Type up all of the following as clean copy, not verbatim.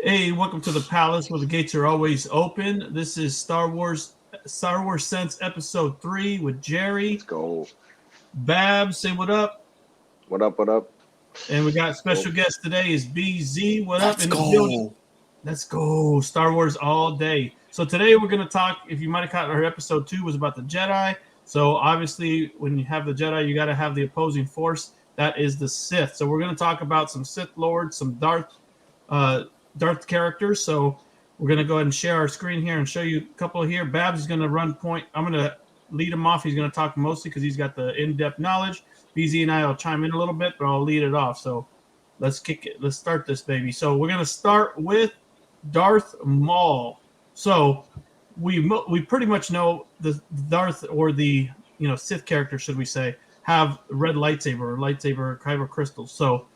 Hey, welcome to the palace where the gates are always open. This is Star Wars Sense Episode 3 with Let's Jerry. go. Babs, say what up. What up? What up? And we got Oh, special guest today is BZ. What up Let's in the building? go. Let's go. Star Wars all day. So today we're going to talk, if you might have caught our episode 2 was about the Jedi. So obviously when you have the Jedi, you got to have the opposing force. That is the Sith. So we're going to talk about some Sith Lords, some Darth characters. So we're going to go ahead and share our screen here and show you a couple here. Babs is going to run point. I'm going to lead him off. He's going to talk mostly because he's got the in-depth knowledge. BZ and I will chime in a little bit, but I'll lead it off. So let's kick it. Let's start this baby. So we're going to start with Darth Maul. So we pretty much know the Darth or the Sith character, should we say, have red lightsaber or lightsaber kyber crystals. So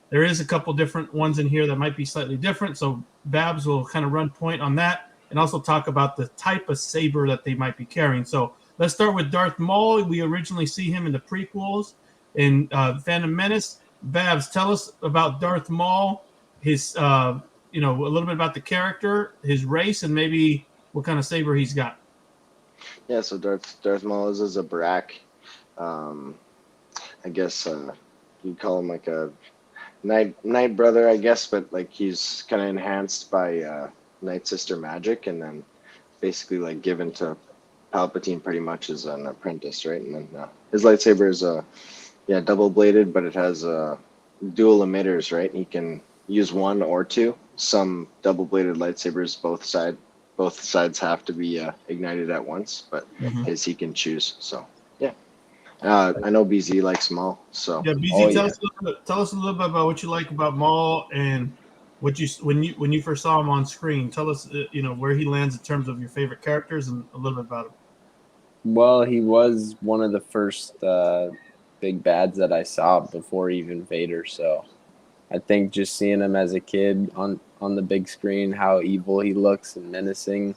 there is a couple different ones in here that might be slightly different. So Babs will kind of run point on that and also talk about the type of saber that they might be carrying. So let's start with Darth Maul. We originally see him in the prequels in Phantom Menace. Babs, tell us about Darth Maul, his a little bit about the character, his race, and maybe what kind of saber he's got. yeah. So Darth Maul is a Brak. I guess you'd call him like a Night brother, I guess, but like he's kind of enhanced by Night Sister magic, and then basically like given to Palpatine pretty much as an apprentice, right? And then his lightsaber is double bladed, but it has dual emitters, right? He can use one or two. Some double bladed lightsabers, both sides have to be ignited at once, but his he can choose. So yeah. I know BZ likes Maul, so Yeah, BZ, tell us a little bit about what you like about Maul and what when you first saw him on screen. Tell us where he lands in terms of your favorite characters and a little bit about him. Well, he was one of the first big bads that I saw before even Vader. So I think just seeing him as a kid on the big screen, how evil he looks and menacing,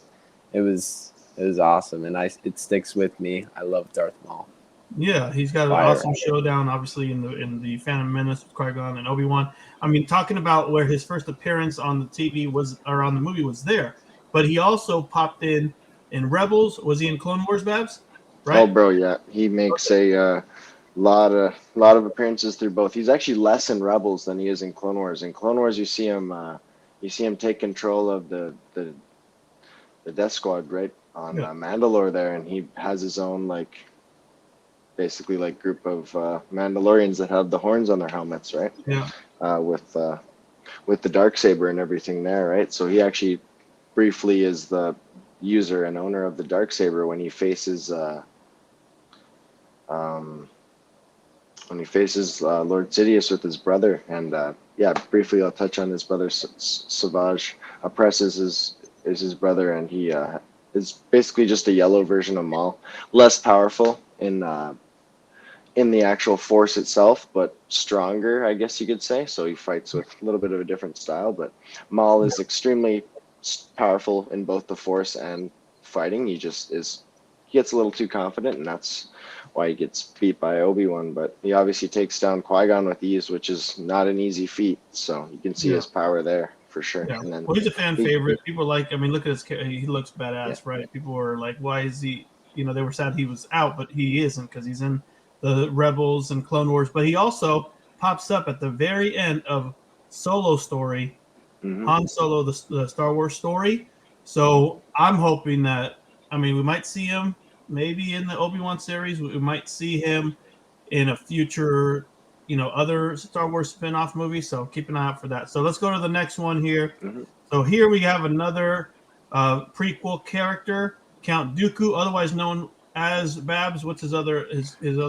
it was awesome, and it sticks with me. I love Darth Maul. Yeah, he's got an awesome showdown, obviously in the Phantom Menace with Qui-gon and Obi-Wan. I mean, talking about where his first appearance on the TV was or on the movie was there, but he also popped in Rebels. Was he in Clone Wars, Babs? Right? Oh, bro, yeah, he makes a lot of appearances through both. He's actually less in Rebels than he is in Clone Wars. In Clone Wars, you see him take control of the Death Squad, right, on Mandalore there, and he has his own basically like group of Mandalorians that have the horns on their helmets, right? Yeah. With the darksaber and everything there, right? So he actually briefly is the user and owner of the darksaber when he faces Lord Sidious with his brother, and briefly I'll touch on his brother. Savage Opress is his brother, and he is basically just a yellow version of Maul, less powerful in the actual force itself, but stronger, I guess you could say. So he fights with a little bit of a different style, but Maul is extremely powerful in both the force and fighting. He gets a little too confident, and that's why he gets beat by Obi-Wan, but he obviously takes down Qui-Gon with ease, which is not an easy feat. So you can see his power there for sure. Yeah. And then, well, he's a fan favorite. People look at his, he looks badass, right? People were like, why is he, they were sad he was out, but he isn't because he's in the Rebels and Clone Wars. But he also pops up at the very end of Solo story, Han Solo, the Star Wars story. So I'm hoping that, we might see him maybe in the Obi-Wan series. We might see him in a future, other Star Wars spin-off movie. So keep an eye out for that. So let's go to the next one here. So here we have another prequel character, Count Dooku, otherwise known as Babs. What's his other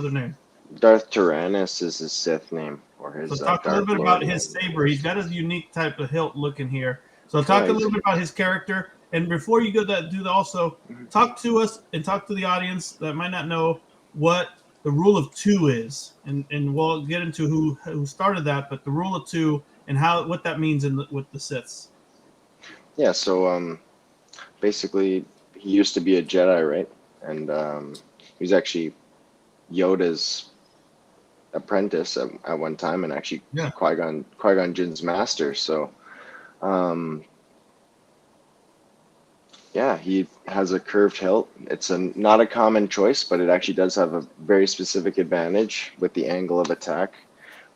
name? Darth Tyrannus is his Sith name, or his. So talk a little bit about his saber. He's got a unique type of hilt looking here. So talk a little bit about his character. And before you go talk to us and talk to the audience that might not know what the rule of two is, and we'll get into who started that, but the rule of two and what that means with the Siths. Yeah, so basically he used to be a Jedi, right? And he was actually Yoda's apprentice at one time, and actually Qui-Gon Jinn's master. So Yeah, he has a curved hilt. It's not a common choice, but it actually does have a very specific advantage with the angle of attack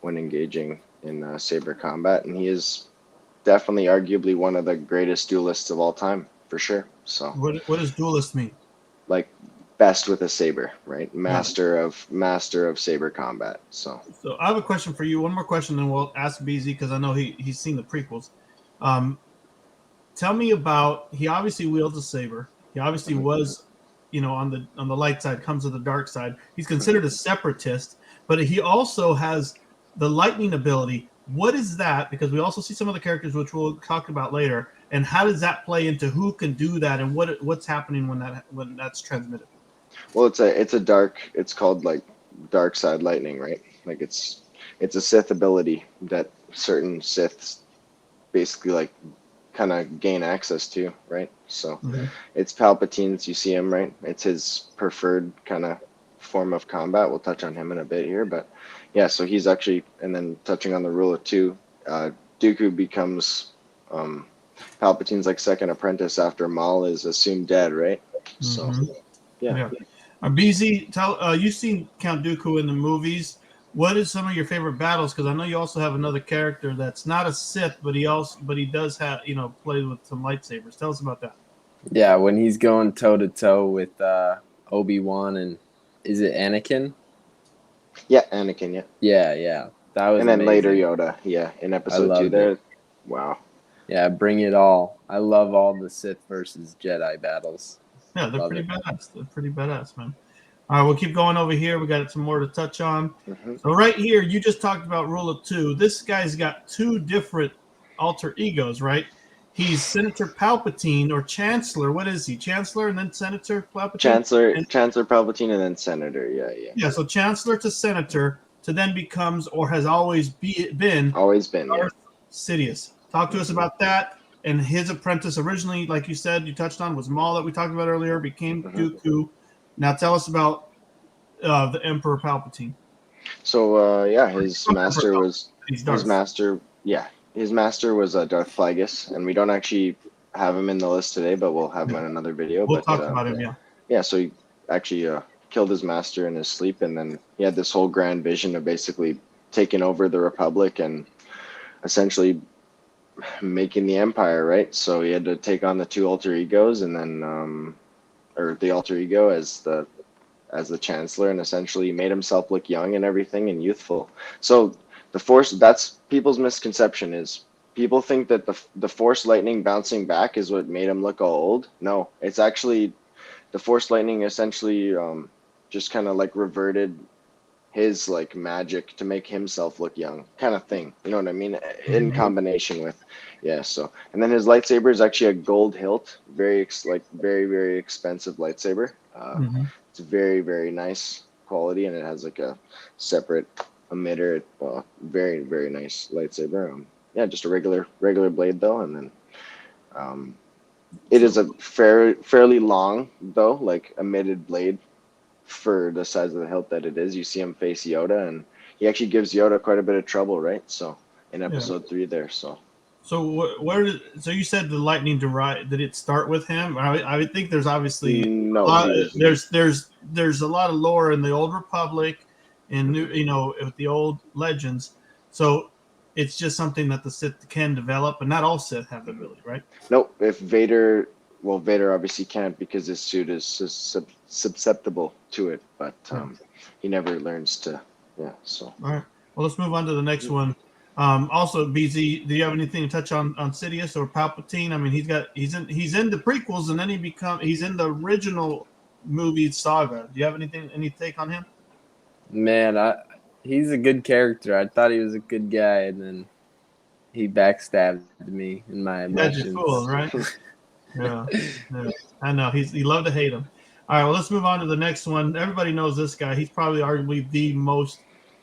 when engaging in saber combat, and he is definitely arguably one of the greatest duelists of all time, for sure. So, What does duelist mean? like, best with a saber, right? Yeah. Master of saber combat. So I have a question for you. One more question, then we'll ask BZ because I know he's seen the prequels. Tell me about. He obviously wields a saber. He obviously was, on the light side, comes to the dark side. He's considered a separatist, but he also has the lightning ability. What is that? Because we also see some of the characters which we'll talk about later. And how does that play into who can do that and what's happening when that's transmitted? well, it's called like dark side lightning, right? Like it's a Sith ability that certain Siths basically like kind of gain access to, right? So it's Palpatine's, you see him, right? It's his preferred kind of form of combat. We'll touch on him in a bit here, but yeah, so he's actually, and then touching on the rule of two, Dooku becomes Palpatine's like second apprentice after Maul is assumed dead, right? So yeah. BZ, you've seen Count Dooku in the movies. What is some of your favorite battles? Because I know you also have another character that's not a Sith, but he does have play with some lightsabers. Tell us about that. Yeah, when he's going toe to toe with Obi-Wan and is it Anakin? Yeah, Anakin. Yeah. That was. And then amazing. later Yoda. Yeah, in episode 2 there. Wow. Yeah, bring it all. I love all the Sith versus Jedi battles. Yeah, they're pretty badass. They're pretty badass, man. All right, we'll keep going over here. We got some more to touch on. So right here, you just talked about rule of two. This guy's got two different alter egos, right? He's Senator Palpatine or Chancellor. What is he? Chancellor and then Senator Palpatine? Chancellor Palpatine and then Senator. Yeah. Yeah, so Chancellor to Senator to then becomes or has always been Darthsidious. Talk to us about that. And his apprentice originally, like you said, you touched on, was Maul that we talked about earlier, became Dooku. Now tell us about the Emperor Palpatine. So his master was Darth Plagueis, and we don't actually have him in the list today, but we'll have him in another video. We'll talk about him. Yeah, so he actually killed his master in his sleep, and then he had this whole grand vision of basically taking over the Republic and essentially making the Empire, right? So he had to take on the two alter egos, and then or the alter ego as the Chancellor, and essentially made himself look young and everything and youthful. So the Force, that's people's misconception, is people think that the Force lightning bouncing back is what made him look all old. No, it's actually the Force lightning essentially just kind of like reverted his like magic to make himself look young, kind of thing. You know what I mean? In combination with, so, and then his lightsaber is actually a gold hilt, very, very expensive lightsaber. It's very, very nice quality, and it has like a separate emitter. Very, very nice lightsaber. Just a regular blade though, and then it is a fairly long though, like emitted blade for the size of the hilt that it is. You see him face Yoda, and he actually gives Yoda quite a bit of trouble, right? So in episode 3 there. So you said the lightning did it start with him? I would think there's obviously there's a lot of lore in the Old Republic and with the old legends. So it's just something that the Sith can develop, but not all Sith have the ability, right? Nope. If Vader obviously can't because his suit is susceptible to it, but he never learns to. So all right. Well, let's move on to the next one. Also, BZ, do you have anything to touch on Sidious or Palpatine? I mean, he's in the prequels, and then he's in the original movie saga. Do you have any take on him? Man, he's a good character. I thought he was a good guy, and then he backstabbed me in my emotions. That's cool, right? yeah, I know. He loved to hate him. All right, well, let's move on to the next one. Everybody knows this guy. He's probably arguably the most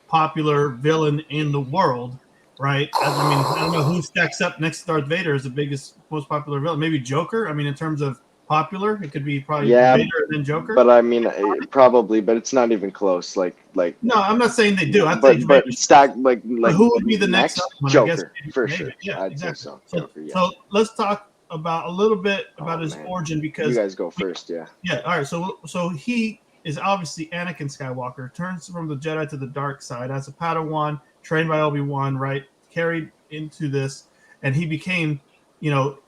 popular villain in the world, right? I mean, I don't know who stacks up next to Darth Vader as the biggest, most popular villain. Maybe Joker. I mean, in terms of popular, it could be probably Vader and then Joker. But I mean, probably, but it's not even close. Like. No, I'm not saying they do. But stack like who would be the next one? Joker, I guess, for maybe. sure. Yeah, I'd exactly. say so. Joker, So let's talk about a little bit about his man. origin You because guys go first, yeah. yeah. All right. So he is obviously Anakin Skywalker. Turns from the Jedi to the dark side as a Padawan, trained by Obi-Wan, right? Carried into this, and he became,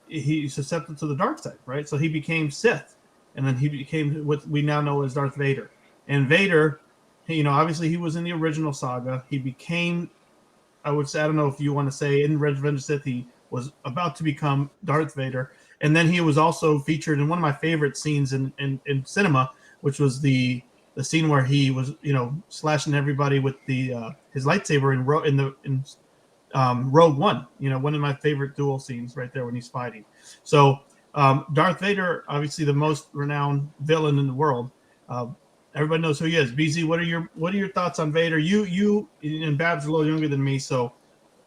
he's susceptible to the dark side, right? So he became Sith, and then he became what we now know as Darth Vader. And Vader, obviously he was in the original saga. He became, I would say, I don't know if you want to say in Revenge of the Sith, he was about to become Darth Vader. And then he was also featured in one of my favorite scenes in cinema, which was the scene where he was, slashing everybody with the his lightsaber in Rogue One. One of my favorite duel scenes right there when he's fighting. So Darth Vader, obviously the most renowned villain in the world. Everybody knows who he is. BZ, what are your thoughts on Vader? You and Babs are a little younger than me, so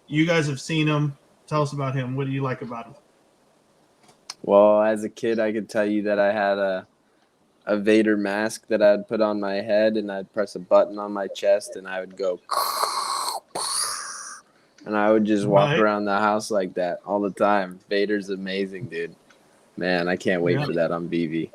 you guys have seen him. Tell us about him. What do you like about him? Well, as a kid, I could tell you that I had a Vader mask that I'd put on my head, and I'd press a button on my chest, and I would go, and I would just walk around the house like that all the time. Vader's amazing, dude. Man, I can't wait for that on Veve.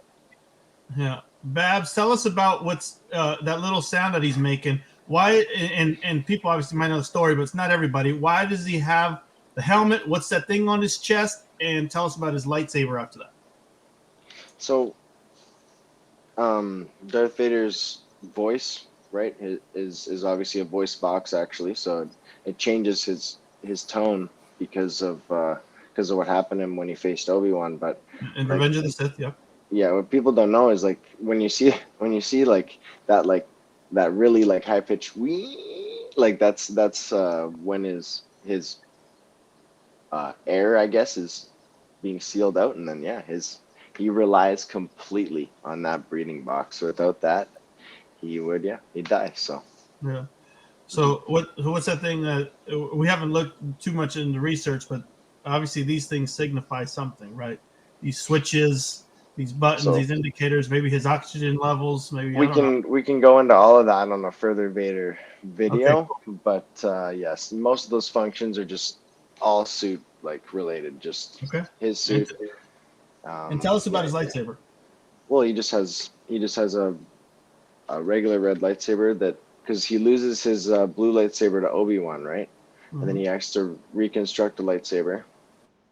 Yeah, Babs, tell us about what's that little sound that he's making. Why? And people obviously might know the story, but it's not everybody. Why does he have the helmet? What's that thing on his chest? And tell us about his lightsaber after that. So, Darth Vader's voice, right, is obviously a voice box actually. So it changes his tone because of what happened to him when he faced Obi-Wan. But in Revenge of the Sith, yeah. Yeah, what people don't know is like when you see like that really like high pitched wee, like that's when his air, I guess, is being sealed out, and then he relies completely on that breathing box. So without that, he'd die. So yeah. So what's that thing that we haven't looked too much into research, but obviously these things signify something, right? These switches, these buttons, these indicators, maybe his oxygen levels, maybe we can go into all of that on a further Vader video. Okay, cool. But yes, most of those functions are just all suit like related, just his suit. And tell us about his lightsaber. Well, he just has a regular red lightsaber that, because he loses his blue lightsaber to Obi-Wan, right? Mm-hmm. And then he has to reconstruct a lightsaber.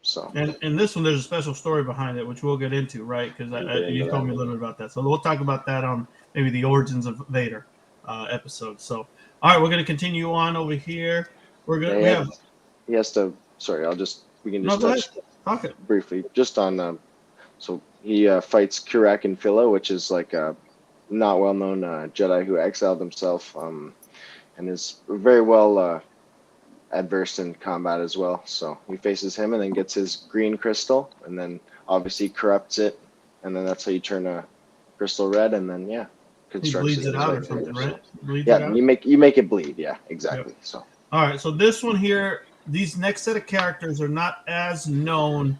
So and in this one, there's a special story behind it, which we'll get into, right? Because you told me a little bit about that. So we'll talk about that on maybe the origins of Vader episode. So all right, we're going to continue on over here. We're going. He has to. Sorry, we can just touch briefly just on. So he fights Kurak and Philo, which is like a not well-known Jedi who exiled himself, and is very well adverse in combat as well. So he faces him and then gets his green crystal, and then obviously corrupts it, and then that's how you turn a crystal red, and then he bleeds it out or something, right? You make it bleed. Yeah, exactly. Yep. So all right, so this one here, these next set of characters are not as known.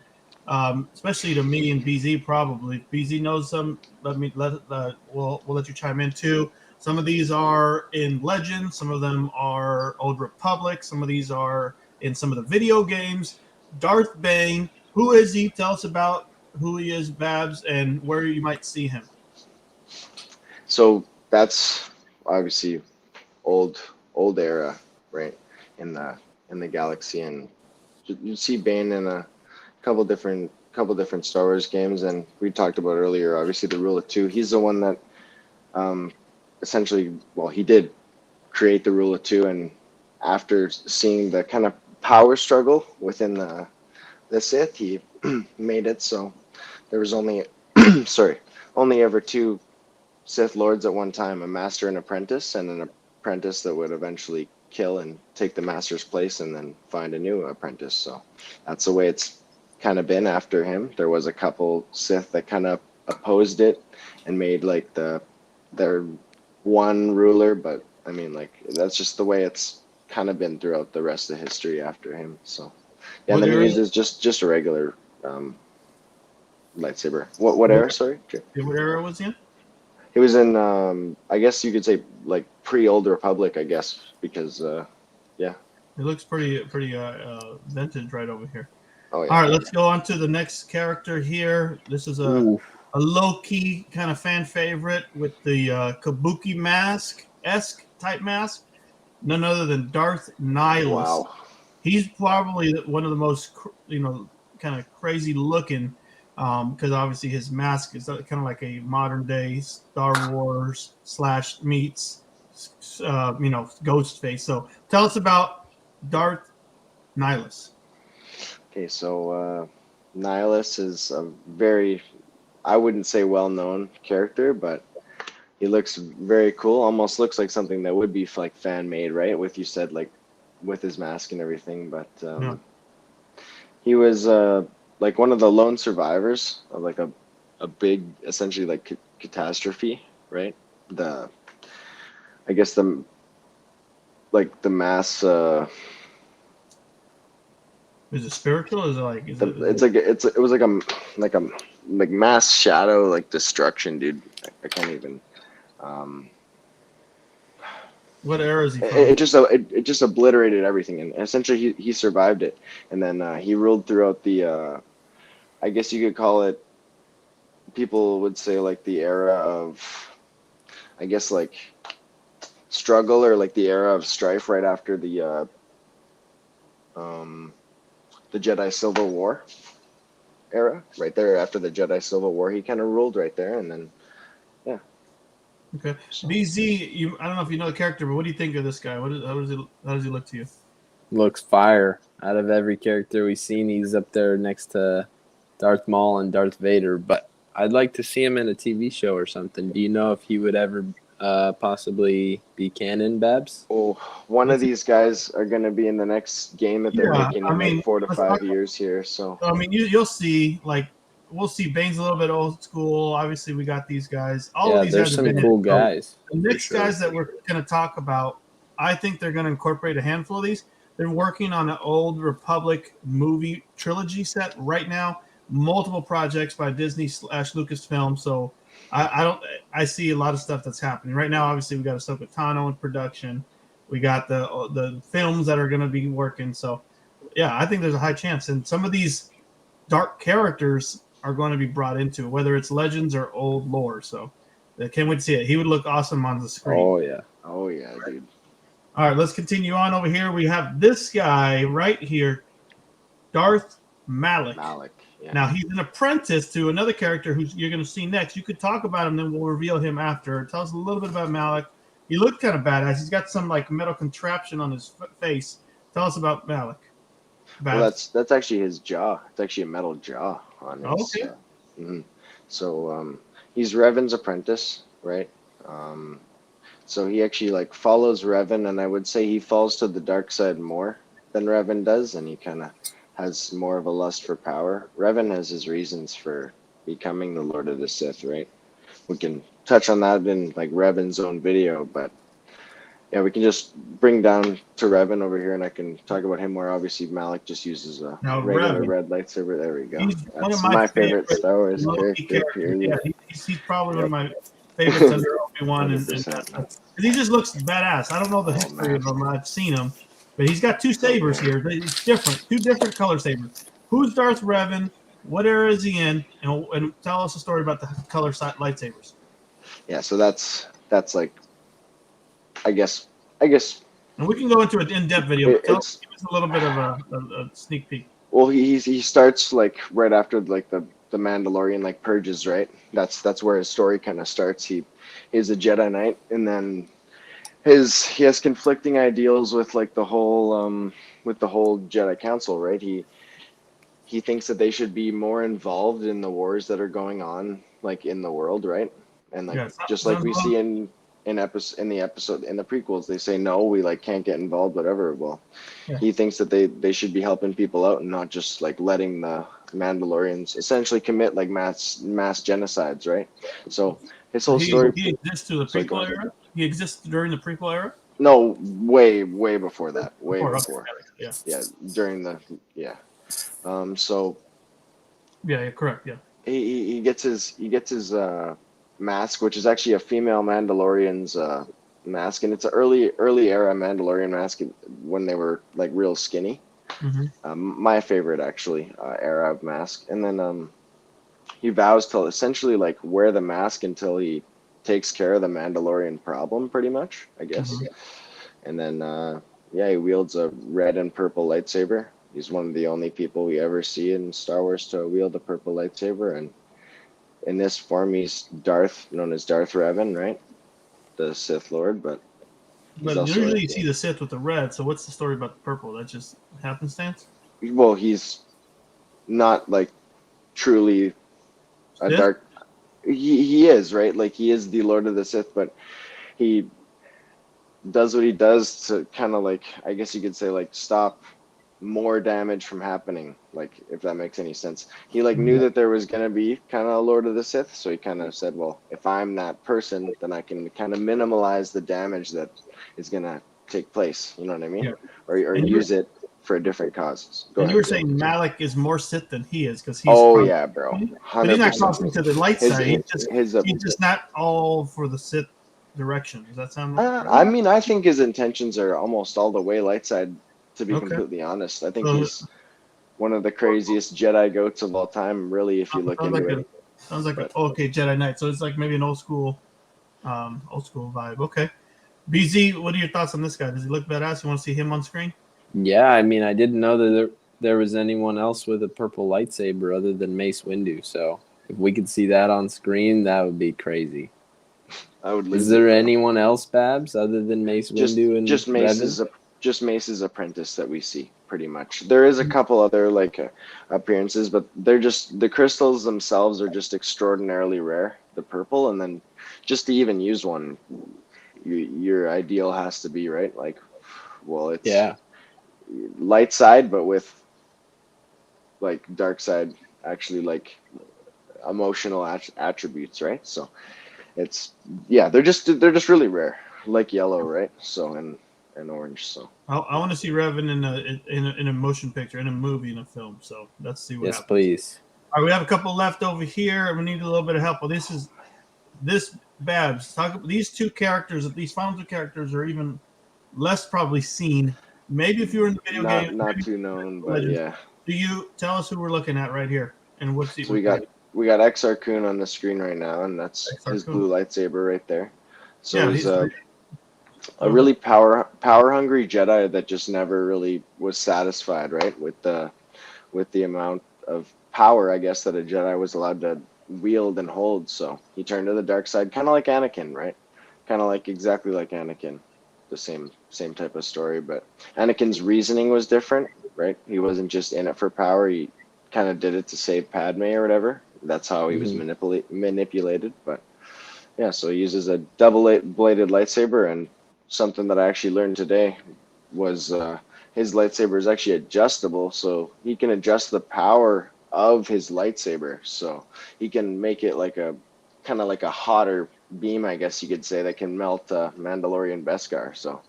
Especially to me and BZ probably. BZ knows some. We'll let you chime in too. Some of these are in Legend. Some of them are Old Republic. Some of these are in some of the video games. Darthbane. Who is he? Tell us about who he is, Babs, and where you might see him. So that's obviously old era, right? In the galaxy, and you see Bane in a couple different Star Wars games, and we talked about earlier, obviously the Rule of Two. He's the one that essentially, well, he did create the Rule of Two, and after seeing the kind of power struggle within the Sith, he made it so there was only ever two Sith Lords at one time, a master and apprentice, and an apprentice that would eventually kill and take the master's place and then find a new apprentice. So that's the way it's kind of been after him. There was a couple Sith that kind of opposed it and made like their one ruler, but I mean, like, that's just the way it's kind of been throughout the rest of history after him. So yeah, and then he uses just a regular lightsaber. What era? Sorry, what era was he in? He was in I guess you could say like pre-Old Republic, I guess, because yeah. It looks pretty vintage right over here. Oh yeah. All right, let's go on to the next character here. This is a low-key kind of fan favorite with the kabuki mask-esque type mask. None other than Darth Nihilus. Wow. He's probably one of the most, kind of crazy looking, because obviously his mask is kind of like a modern day Star Wars / meets, ghost face. So tell us about Darth Nihilus. Okay, so Nihilus is a very, I wouldn't say well-known character, but he looks very cool. Almost looks like something that would be like fan-made, right? With, you said, like with his mask and everything. But he was like one of the lone survivors of like a big, essentially like catastrophe, right? I guess the mass. Is it spiritual? Is it like? It was like a mass shadow like destruction, dude. I can't even. What era is he from? It just obliterated everything, and essentially he survived it, and then he ruled throughout the. I guess you could call it. People would say like the era of, I guess like, struggle, or like the era of strife right after the Jedi Civil War era, right there after the Jedi Civil War, he kind of ruled right there, and then, yeah. Okay, BZ, I don't know if you know the character, but what do you think of this guy? How does he look to you? Looks fire. Out of every character we've seen, he's up there next to Darth Maul and Darth Vader. But I'd like to see him in a TV show or something. Do you know if he would ever possibly be canon, Babs? Oh, one of these guys are going to be in the next game that they're making in like 4 to 5 years here. So I mean, you'll see, like, we'll see Bane's a little bit old school. Obviously, we got these guys. All of these there's guys some cool guys. The next guys that we're going to talk about, I think they're going to incorporate a handful of these. They're working on an old Republic movie trilogy set right now. Multiple projects by Disney / Lucasfilm. So I see a lot of stuff that's happening right now. Obviously, we got Ahsoka Tano in production. We got the films that are going to be working. So yeah, I think there's a high chance, and some of these dark characters are going to be brought into it, whether it's legends or old lore. So I can't wait to see it. He would look awesome on the screen. Oh yeah, dude. All right, let's continue on over here. We have this guy right here, Darth Malik. Yeah. Now, he's an apprentice to another character who you're going to see next. You could talk about him, then we'll reveal him after. Tell us a little bit about Malik. He looked kind of badass. He's got some like metal contraption on his face. Tell us about Malik. Well, that's actually his jaw. It's actually a metal jaw on his. Okay. So he's Revan's apprentice, right? So he actually like follows Revan, and I would say he falls to the dark side more than Revan does, and he kind of has more of a lust for power. Revan has his reasons for becoming the Lord of the Sith, right? We can touch on that in like Revan's own video, but yeah, we can just bring down to Revan over here, and I can talk about him more. Obviously, Malik just uses a regular red lightsaber. There we go. That's my favorite Star Wars character. Yeah, he's probably one of my favorites under Obi-Wan, and he just looks badass. I don't know the history of him. I've seen him, but he's got two sabers here. It's different, two different color sabers. Who's Darth Revan? What era is he in? And tell us a story about the color lightsabers. Yeah, so that's like, I guess. And we can go into an in-depth video. But give us a little bit of a sneak peek. Well, he starts like right after like the Mandalorian like purges, right? That's where his story kind of starts. He's a Jedi Knight, and then he has conflicting ideals with like the whole Jedi Council, right? He thinks that they should be more involved in the wars that are going on like in the world, right? And like just like we see in the prequels, they say no, we like can't get involved, whatever. Well, he thinks that they should be helping people out and not just like letting the Mandalorians essentially commit like mass genocides, right? So his whole story. He exists to the prequel era. He exists during the prequel era. No, way before that. Way before. Yeah. Yeah, during the So. Yeah, you're correct. Yeah. He gets his mask, which is actually a female Mandalorian's mask, and it's an early era Mandalorian mask when they were like real skinny. My favorite, actually, era of mask. And then he vows to essentially like wear the mask until he takes care of the Mandalorian problem, pretty much, I guess. And then, yeah, he wields a red and purple lightsaber. He's one of the only people we ever see in Star Wars to wield a purple lightsaber. And in this form, he's Darth, known as Darthrevan, right? The Sith Lord, but usually you see the Sith with the red. So what's the story about the purple? That just happenstance? Well, he's not like truly a Sith? dark. He is, right. Like, he is the Lord of the Sith, but he does what he does to kind of, like, I guess you could say, like, stop more damage from happening, like, if that makes any sense. He like knew that there was gonna be kind of a Lord of the Sith, so he kind of said, well, if I'm that person, then I can kind of minimize the damage that is gonna take place, you know what I mean? Or use it for different causes. And you were saying Malik is more Sith than he is, because he's yeah, bro, 100%. But he's not crossing to the light side. He's just not all for the Sith direction. Does that sound right? I mean, I think his intentions are almost all the way light side, to be completely honest. I think he's one of the craziest Jedi goats of all time, really, if you look into it. Sounds like Jedi Knight. So it's like maybe an old school vibe. Okay. BZ, what are your thoughts on this guy? Does he look badass? You want to see him on screen? Yeah, I mean, I didn't know that there was anyone else with a purple lightsaber other than Mace Windu. So if we could see that on screen, that would be crazy. Is there anyone else, Babs, other than Mace Windu and just Mace's apprentice that we see, pretty much? There is a couple other like appearances, but they're just, the crystals themselves are just extraordinarily rare, the purple, and then just to even use one, your ideal has to be, right, like, well, it's light side, but with like dark side, actually, like emotional attributes, right? So it's, yeah, they're just really rare, like yellow, right? So and orange. So I want to see Revan in a motion picture, in a movie, in a film. So let's see what happens. Yes, please. All right, we have a couple left over here. We need a little bit of help. Well, this Babs. These two characters, these final two characters, are even less probably seen. Maybe if you were in the video game, not too known, but yeah. Do you tell us who we're looking at right here, and what's the? So we got Exar Kun on the screen right now, and that's his blue lightsaber right there. So he's a really power hungry Jedi that just never really was satisfied, right, with the amount of power, I guess, that a Jedi was allowed to wield and hold. So he turned to the dark side, kind of like Anakin, right? Kind of like exactly like Anakin, the same type of story. But Anakin's reasoning was different, right? He wasn't just in it for power. He kind of did it to save Padme or whatever. That's how he was manipulated. But yeah, so he uses a double-bladed lightsaber, and something that I actually learned today was his lightsaber is actually adjustable, so he can adjust the power of his lightsaber. So he can make it like a kind of like a hotter beam, I guess you could say, that can melt Mandalorian Beskar. So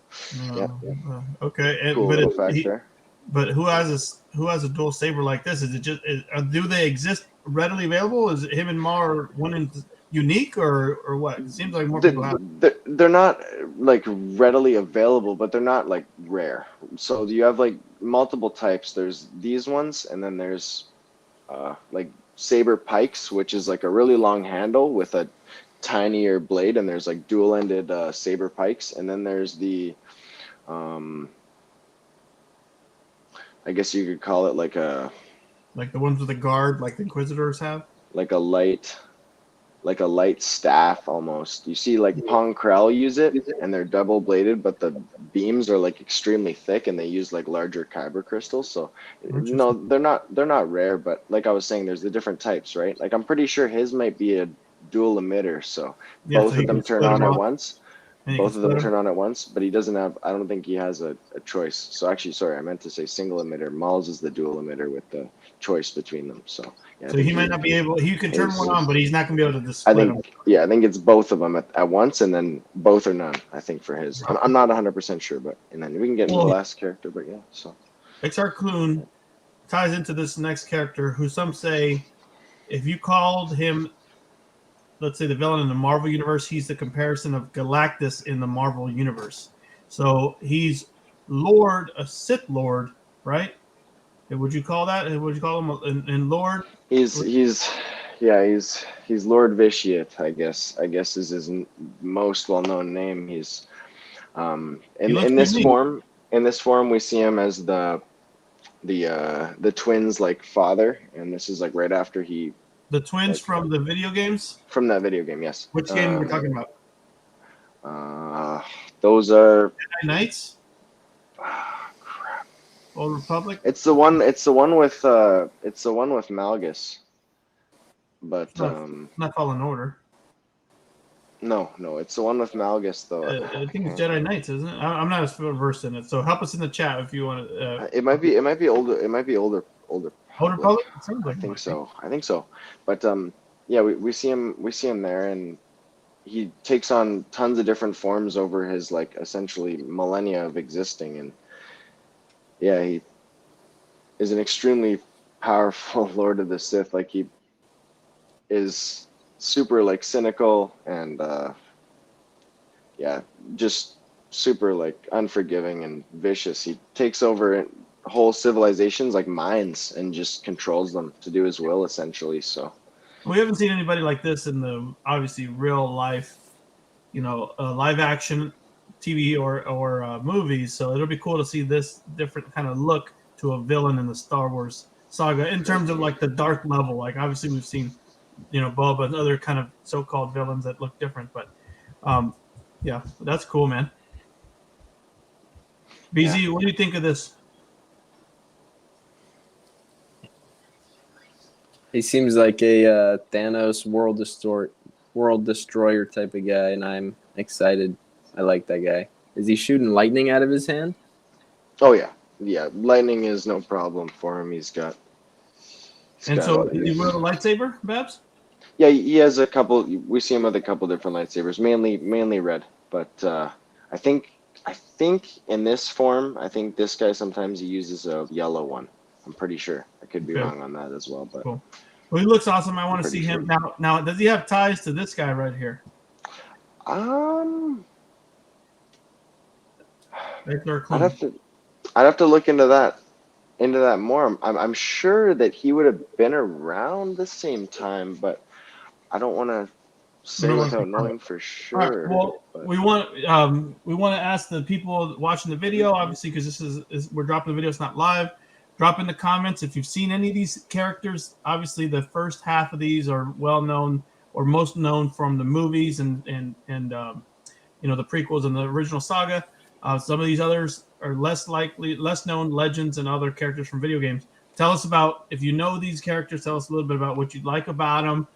okay, cool little fact there. But who has a dual saber like this? Is it just do they exist readily available? Is it him and Mar one unique or what? It seems like more people have. They're not like readily available, but they're not like rare. So you have like multiple types. There's these ones, and then there's like saber pikes, which is like a really long handle with a tinier blade, and there's like dual-ended saber pikes, and then there's the I guess you could call it like the ones with the guard, like the Inquisitors have, like a light staff almost. You see like Pong Krell use it, and they're double bladed, but the beams are like extremely thick, and they use like larger kyber crystals. So no, they're not rare, but like I was saying, there's the different types, right? Like I'm pretty sure his might be a dual emitter, so both of them turn on at once. Both of them turn on at once, but he doesn't have, I don't think he has a choice. So actually, sorry, I meant to say single emitter. Maul's is the dual emitter with the choice between them. So yeah, so he might not be able, he can turn one on, but he's not going to be able to display them. I think it's both of them at once, and then both or none, I think, for his. I'm not 100% sure, but, and then we can get into the last character, but yeah, so. Exar Kun ties into this next character, who some say, if you called him, let's say, the villain in the Marvel universe, he's the comparison of Galactus in the Marvel universe. So he's a Sith Lord, right? Would you call that? Would you call him in Lord? He's Lord Vitiate, I guess. I guess is his most well-known name. He's He looks in pretty this neat. form. In this form, we see him as the twins' like father, and this is like right after he The twins like, from the video games. from that video game. Yes. Which game we're talking about? Those are. Jedi Knights. Crap. Old Republic. It's the one. It's the one with. It's the one with Malgus. But Not Fallen Order. no, it's the one with Malgus though. I think it's Jedi Knights, isn't it? I'm not as versed in it, so help us in the chat if you want to. It might be older. It might be older. Old Republic. It sounds I like think so. But yeah, we see him there, and he takes on tons of different forms over his like essentially millennia of existing, and yeah, he is an extremely powerful Lord of the Sith. Like he is super like cynical and yeah, just super like unforgiving and vicious. He takes over whole civilizations like mines and just controls them to do his will essentially. So we haven't seen anybody like this in the obviously real life, live action TV or movies. So it'll be cool to see this different kind of look to a villain in the Star Wars saga in terms of like the dark level. Like obviously we've seen, Boba and other kind of so-called villains that look different, but yeah, that's cool, man. BZ, Yeah. What do you think of this? He seems like a Thanos world destroyer type of guy, and I'm excited. I like that guy. Is he shooting lightning out of his hand? oh yeah, lightning is no problem for him. He's got So he wield a lightsaber, Babs? yeah, he has a couple. We see him with a couple different lightsabers, mainly red. But I think in this form, I think this guy sometimes he uses a yellow one. I'm pretty sure. I could be wrong on that as well, but cool. Well, he looks awesome. I want to see pretty him now. Does he have ties to this guy right here? I'd I'd have to look into that more. I'm sure that he would have been around the same time, but I don't want to say without knowing for sure. All right, well, but we want to ask the people watching the video, obviously, because this is we're dropping the video. It's not live. Drop in the comments if you've seen any of these characters. Obviously, the first half of these are well known or most known from the movies and the prequels and the original saga. Some of these others are less known legends and other characters from video games. Tell us about, if you know these characters, tell us a little bit about what you like about them.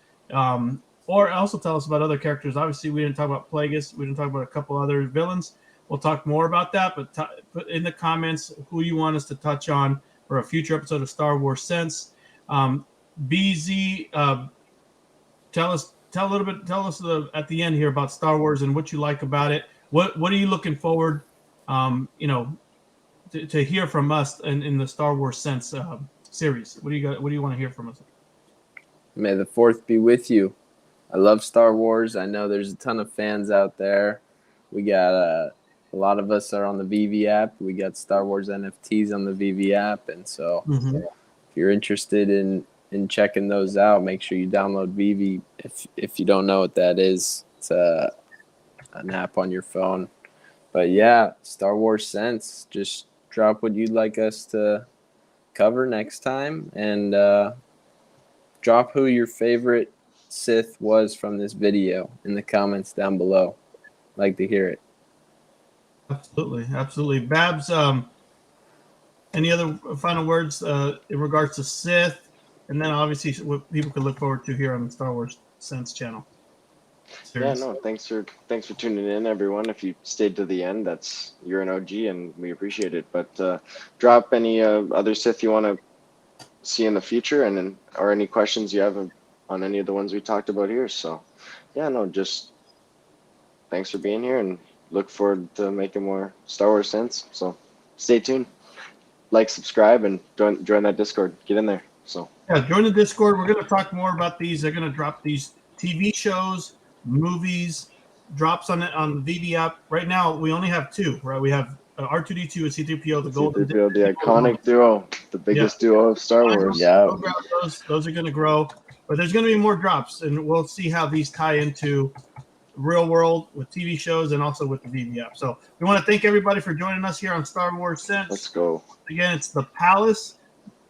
Or also tell us about other characters. Obviously, we didn't talk about Plagueis. We didn't talk about a couple other villains. We'll talk more about that, but put in the comments who you want us to touch on for a future episode of Star Wars Sense. BZ, tell us at the end here about Star Wars and what you like about it. What are you looking forward, to hear from us in the Star Wars Sense series? What do you want to hear from us? May the Fourth be with you. I love Star Wars. I know there's a ton of fans out there. We got a lot of us are on the Veve app. We got Star Wars NFTs on the Veve app. And so if you're interested in checking those out, make sure you download Veve. If you don't know what that is, it's an app on your phone. But yeah, Star Wars Sense. Just drop what you'd like us to cover next time, and drop who your favorite Sith was from this video in the comments down below. I'd like to hear it. Absolutely. Babs, any other final words in regards to Sith, and then obviously what people could look forward to here on the Star Wars Sense channel? Yeah, no, thanks for tuning in, everyone. If you stayed to the end, you're an OG, and we appreciate it. But drop any other Sith you want to see in the future, or any questions you have on any of the ones we talked about here. So, yeah, no, just thanks for being here, and look forward to making more Star Wars Sense. So, stay tuned, like, subscribe, and join that Discord. Get in there. So, yeah, join the Discord. We're going to talk more about these. They're going to drop these TV shows, movies, drops on the Veve app. Right now, we only have two, right? We have R2D2 and C3PO, the golden. C-3PO, the iconic duo, the biggest duo of Star Wars. Yeah. Go grab those are going to grow, but there's going to be more drops, and we'll see how these tie into real world with TV shows and also with the Veve app. So we want to thank everybody for joining us here on Star Wars Sense. Let's go. Again, it's Thepalace.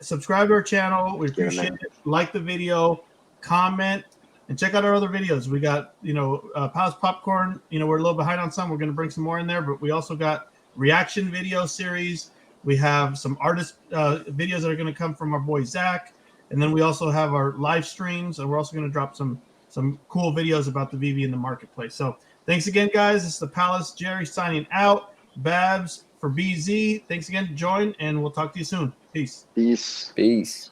Subscribe to our channel. We appreciate it. Like the video, comment, and check out our other videos. We got, Palace Popcorn. We're a little behind on some. We're going to bring some more in there, but we also got reaction video series. We have some artist videos that are going to come from our boy Zach. And then we also have our live streams, and we're also going to drop some cool videos about the Veve in the marketplace. So thanks again, guys. This is Thepalace. Jerry signing out. Babs for BZ. Thanks again to join, and we'll talk to you soon. Peace. Peace. Peace.